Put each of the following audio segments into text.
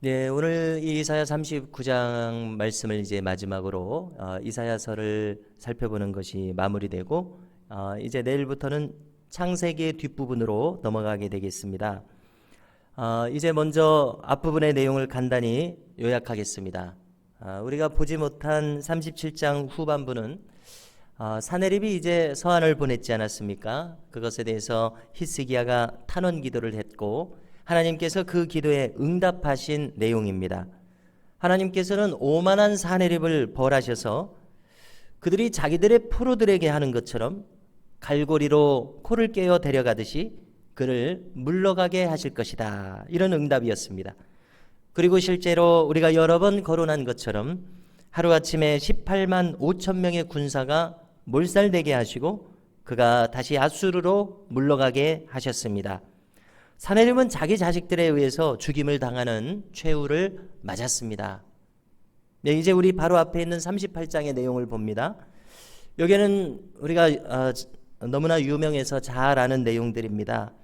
네, 오늘 이사야 39장 말씀을 이제 마지막으로 이사야서를 살펴보는 것이 마무리되고 이제 내일부터는 창세기의 뒷부분으로 넘어가게 되겠습니다. 이제 먼저 앞부분의 내용을 간단히 요약하겠습니다. 우리가 보지 못한 37장 후반부는 사내립이 이제 서한을 보냈지 않았습니까? 그것에 대해서 히스기야가 탄원 기도를 했고 하나님께서 그 기도에 응답하신 내용입니다. 하나님께서는 오만한 사내립을 벌하셔서 그들이 자기들의 프로들에게 하는 것처럼 갈고리로 코를 깨어 데려가듯이 그를 물러가게 하실 것이다. 이런 응답이었습니다. 그리고 실제로 우리가 여러 번 거론한 것처럼 하루아침에 18만 5천 명의 군사가 몰살되게 하시고 그가 다시 아수르로 물러가게 하셨습니다. 사내립은 자기 자식들에 의해서 죽임을 당하는 최후를 맞았습니다. 네, 이제 우리 바로 앞에 있는 38장의 내용을 봅니다. 여기는 우리가 너무나 유명해서 잘 아는 내용들입니다.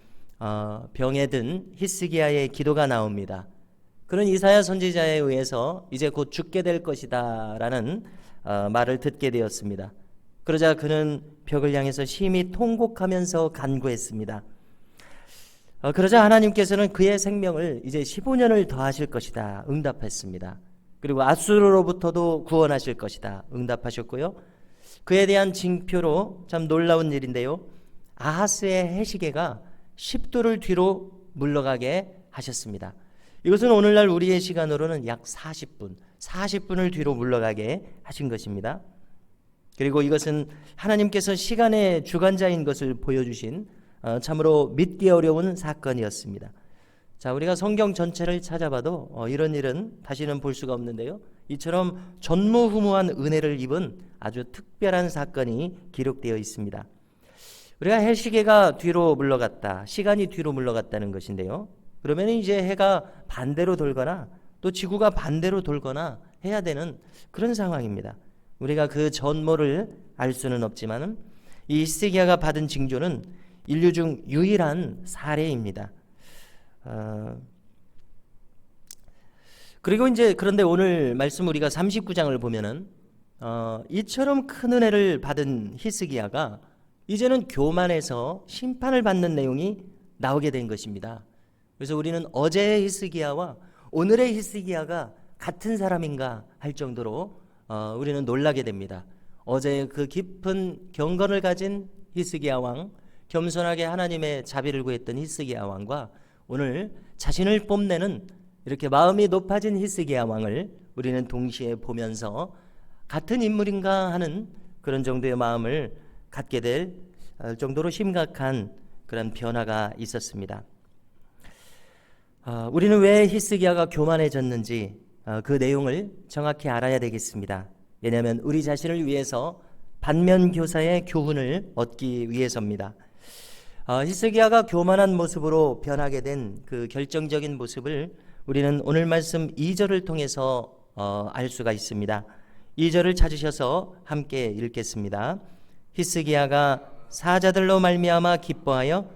병에 든 히스기야의 기도가 나옵니다. 그런 이사야 선지자에 의해서 이제 곧 죽게 될 것이다 라는 말을 듣게 되었습니다. 그러자 그는 벽을 향해서 심히 통곡하면서 간구했습니다. 그러자 하나님께서는 그의 생명을 이제 15년을 더하실 것이다 응답했습니다. 그리고 아수르로부터도 구원하실 것이다 응답하셨고요. 그에 대한 징표로 참 놀라운 일인데요, 아하스의 해시계가 10도를 뒤로 물러가게 하셨습니다. 이것은 오늘날 우리의 시간으로는 약 40분을 뒤로 물러가게 하신 것입니다. 그리고 이것은 하나님께서 시간의 주관자인 것을 보여주신 참으로 믿기 어려운 사건이었습니다. 자, 우리가 성경 전체를 찾아봐도 이런 일은 다시는 볼 수가 없는데요, 이처럼 전무후무한 은혜를 입은 아주 특별한 사건이 기록되어 있습니다. 우리가 해시계가 뒤로 물러갔다, 시간이 뒤로 물러갔다는 것인데요, 그러면 이제 해가 반대로 돌거나 또 지구가 반대로 돌거나 해야 되는 그런 상황입니다. 우리가 그 전모를 알 수는 없지만 이 히스기야가 받은 징조는 인류 중 유일한 사례입니다. 그리고 이제 그런데 오늘 말씀 우리가 39장을 보면은 이처럼 큰 은혜를 받은 히스기야가 이제는 교만해서 심판을 받는 내용이 나오게 된 것입니다. 그래서 우리는 어제의 히스기야와 오늘의 히스기야가 같은 사람인가 할 정도로 우리는 놀라게 됩니다. 어제 그 깊은 경건을 가진 히스기야 왕, 겸손하게 하나님의 자비를 구했던 히스기야 왕과 오늘 자신을 뽐내는 이렇게 마음이 높아진 히스기야 왕을 우리는 동시에 보면서 같은 인물인가 하는 그런 정도의 마음을 갖게 될 정도로 심각한 그런 변화가 있었습니다. 우리는 왜 히스기야가 교만해졌는지 그 내용을 정확히 알아야 되겠습니다. 왜냐하면 우리 자신을 위해서 반면교사의 교훈을 얻기 위해서입니다. 히스기야가 교만한 모습으로 변하게 된 그 결정적인 모습을 우리는 오늘 말씀 2절을 통해서 알 수가 있습니다. 2절을 찾으셔서 함께 읽겠습니다. 히스기야가 사자들로 말미암아 기뻐하여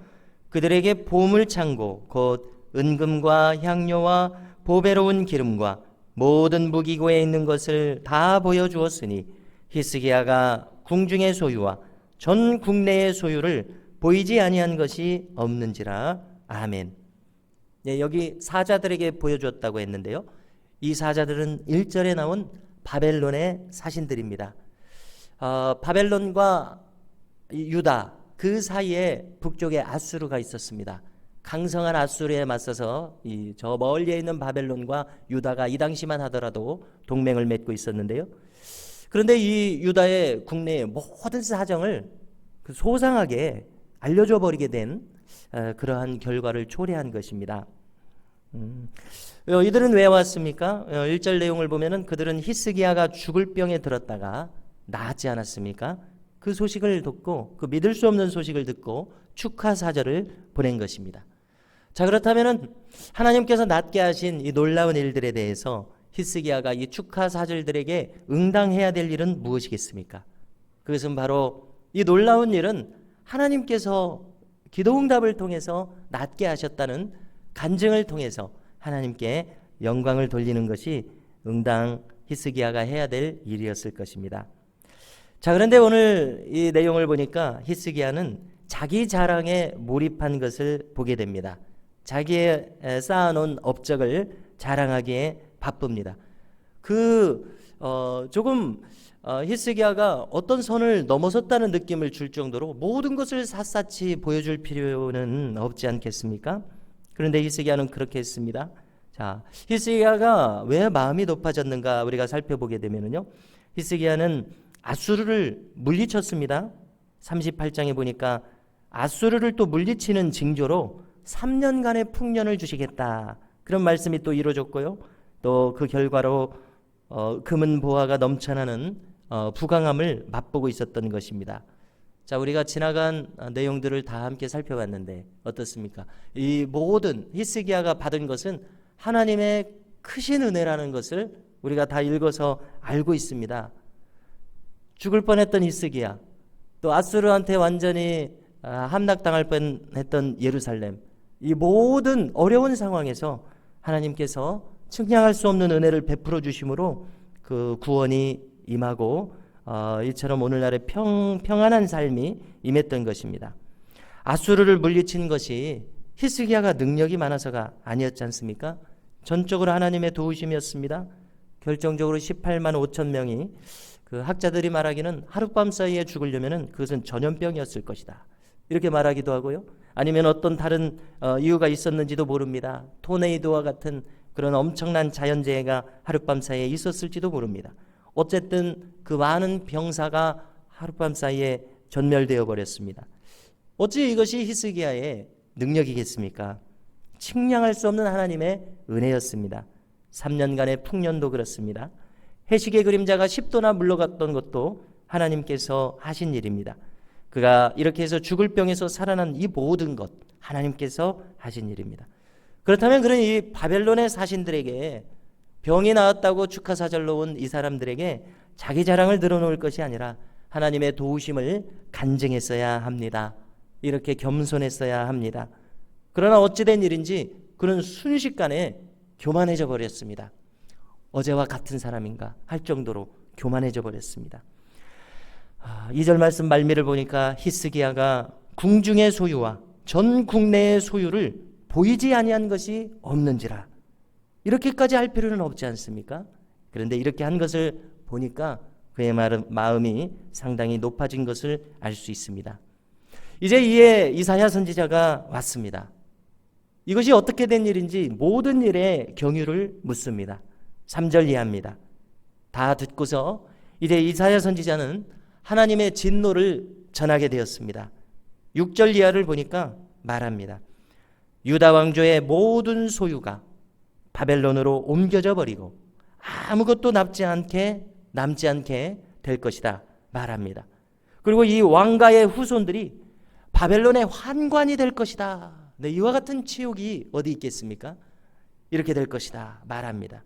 그들에게 보물 창고 곧 은금과 향료와 보배로운 기름과 모든 무기고에 있는 것을 다 보여주었으니 히스기야가 궁중의 소유와 전 국내의 소유를 보이지 아니한 것이 없는지라. 아멘. 네, 여기 사자들에게 보여주었다고 했는데요, 이 사자들은 1절에 나온 바벨론의 사신들입니다. 바벨론과 유다 그 사이에 북쪽에 아수르가 있었습니다. 강성한 아수르에 맞서서 저 멀리에 있는 바벨론과 유다가 이 당시만 하더라도 동맹을 맺고 있었는데요, 그런데 이 유다의 국내의 모든 사정을 소상하게 알려줘 버리게 된 그러한 결과를 초래한 것입니다. 이들은 왜 왔습니까? 1절 내용을 보면은 그들은 히스기야가 죽을 병에 들었다가 나았지 않았습니까? 그 소식을 듣고, 그 믿을 수 없는 소식을 듣고 축하 사절을 보낸 것입니다. 자, 그렇다면은 하나님께서 낫게 하신 이 놀라운 일들에 대해서 히스기야가 이 축하 사절들에게 응당해야 될 일은 무엇이겠습니까? 그것은 바로 이 놀라운 일은 하나님께서 기도응답을 통해서 낫게 하셨다는 간증을 통해서 하나님께 영광을 돌리는 것이 응당 히스기야가 해야 될 일이었을 것입니다. 자, 그런데 오늘 이 내용을 보니까 히스기야는 자기 자랑에 몰입한 것을 보게 됩니다. 자기의 쌓아놓은 업적을 자랑하기에 바쁩니다. 조금 히스기야가 어떤 선을 넘어섰다는 느낌을 줄 정도로 모든 것을 샅샅이 보여줄 필요는 없지 않겠습니까? 그런데 히스기야는 그렇게 했습니다. 자, 히스기야가 왜 마음이 높아졌는가 우리가 살펴보게 되면요, 히스기야는 아수르를 물리쳤습니다. 38장에 보니까 아수르를 또 물리치는 징조로 3년간의 풍년을 주시겠다, 그런 말씀이 또 이루어졌고요. 또 그 결과로 금은 보화가 넘쳐나는 부강함을 맛보고 있었던 것입니다. 자, 우리가 지나간 내용들을 다 함께 살펴봤는데 어떻습니까? 이 모든 히스기야가 받은 것은 하나님의 크신 은혜라는 것을 우리가 다 읽어서 알고 있습니다. 죽을 뻔했던 히스기야, 또 아수르한테 완전히 함락당할 뻔했던 예루살렘, 이 모든 어려운 상황에서 하나님께서 측량할 수 없는 은혜를 베풀어 주심으로 그 구원이 임하고 이처럼 오늘날의 평안한 삶이 임했던 것입니다. 아수르를 물리친 것이 히스기야가 능력이 많아서가 아니었지 않습니까? 전적으로 하나님의 도우심이었습니다. 결정적으로 18만 5천 명이, 그 학자들이 말하기는 하룻밤 사이에 죽으려면 그것은 전염병이었을 것이다, 이렇게 말하기도 하고요. 아니면 어떤 다른 이유가 있었는지도 모릅니다. 토네이도와 같은 그런 엄청난 자연재해가 하룻밤 사이에 있었을지도 모릅니다. 어쨌든 그 많은 병사가 하룻밤 사이에 전멸되어 버렸습니다. 어찌 이것이 히스기야의 능력이겠습니까? 측량할 수 없는 하나님의 은혜였습니다. 3년간의 풍년도 그렇습니다. 해식의 그림자가 10도나 물러갔던 것도 하나님께서 하신 일입니다. 그가 이렇게 해서 죽을 병에서 살아난 이 모든 것 하나님께서 하신 일입니다. 그렇다면 그런 이 바벨론의 사신들에게, 병이 나았다고 축하사절로 온 이 사람들에게 자기 자랑을 늘어놓을 것이 아니라 하나님의 도우심을 간증했어야 합니다. 이렇게 겸손했어야 합니다. 그러나 어찌된 일인지 그는 순식간에 교만해져 버렸습니다. 어제와 같은 사람인가 할 정도로 교만해져 버렸습니다. 2절 말씀 말미를 보니까 히스기야가 궁중의 소유와 전 국내의 소유를 보이지 아니한 것이 없는지라, 이렇게까지 할 필요는 없지 않습니까? 그런데 이렇게 한 것을 보니까 그의 마음이 상당히 높아진 것을 알 수 있습니다. 이제 이에 이사야 선지자가 왔습니다. 이것이 어떻게 된 일인지 모든 일에 경유를 묻습니다. 3절 이하입니다. 다 듣고서 이제 이사야 선지자는 하나님의 진노를 전하게 되었습니다. 6절 이하를 보니까 말합니다. 유다 왕조의 모든 소유가 바벨론으로 옮겨져 버리고 아무것도 남지 않게 될 것이다 말합니다. 그리고 이 왕가의 후손들이 바벨론의 환관이 될 것이다. 네, 이와 같은 치욕이 어디 있겠습니까? 이렇게 될 것이다 말합니다.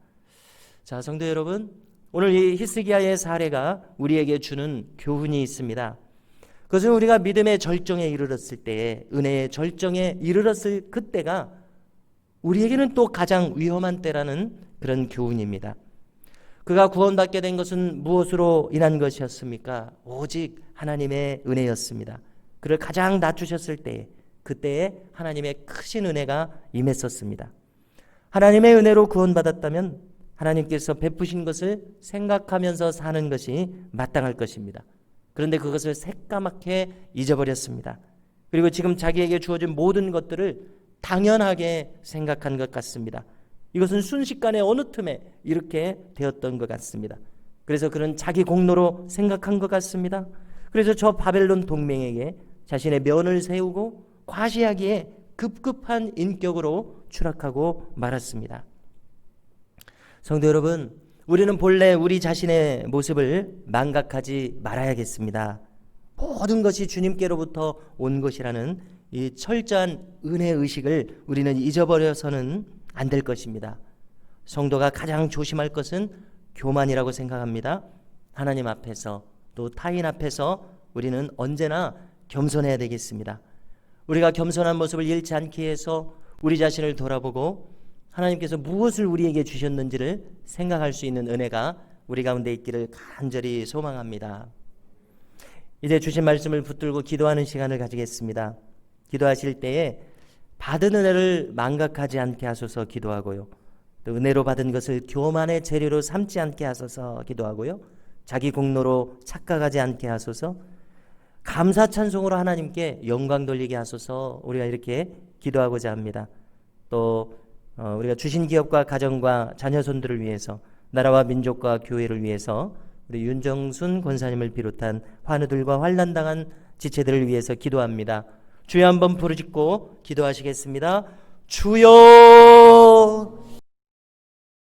자, 성도 여러분, 오늘 이 히스기야의 사례가 우리에게 주는 교훈이 있습니다. 그것은 우리가 믿음의 절정에 이르렀을 때에, 은혜의 절정에 이르렀을 그때가 우리에게는 또 가장 위험한 때라는 그런 교훈입니다. 그가 구원받게 된 것은 무엇으로 인한 것이었습니까? 오직 하나님의 은혜였습니다. 그를 가장 낮추셨을 때에, 그때에 하나님의 크신 은혜가 임했었습니다. 하나님의 은혜로 구원받았다면 하나님께서 베푸신 것을 생각하면서 사는 것이 마땅할 것입니다. 그런데 그것을 새까맣게 잊어버렸습니다. 그리고 지금 자기에게 주어진 모든 것들을 당연하게 생각한 것 같습니다. 이것은 순식간에 어느 틈에 이렇게 되었던 것 같습니다. 그래서 그는 자기 공로로 생각한 것 같습니다. 그래서 저 바벨론 동맹에게 자신의 면을 세우고 과시하기에 급급한 인격으로 추락하고 말았습니다. 성도 여러분, 우리는 본래 우리 자신의 모습을 망각하지 말아야겠습니다. 모든 것이 주님께로부터 온 것이라는 이 철저한 은혜의식을 우리는 잊어버려서는 안 될 것입니다. 성도가 가장 조심할 것은 교만이라고 생각합니다. 하나님 앞에서 또 타인 앞에서 우리는 언제나 겸손해야 되겠습니다. 우리가 겸손한 모습을 잃지 않기 위해서 우리 자신을 돌아보고 하나님께서 무엇을 우리에게 주셨는지를 생각할 수 있는 은혜가 우리 가운데 있기를 간절히 소망합니다. 이제 주신 말씀을 붙들고 기도하는 시간을 가지겠습니다. 기도하실 때에 받은 은혜를 망각하지 않게 하소서 기도하고요. 또 은혜로 받은 것을 교만의 재료로 삼지 않게 하소서 기도하고요. 자기 공로로 착각하지 않게 하소서, 감사 찬송으로 하나님께 영광 돌리게 하소서, 우리가 이렇게 기도하고자 합니다. 또 우리가 주신 기업과 가정과 자녀손들을 위해서, 나라와 민족과 교회를 위해서, 우리 윤정순 권사님을 비롯한 환우들과 환난당한 지체들을 위해서 기도합니다. 주여 한번 부르짖고 기도하시겠습니다. 주여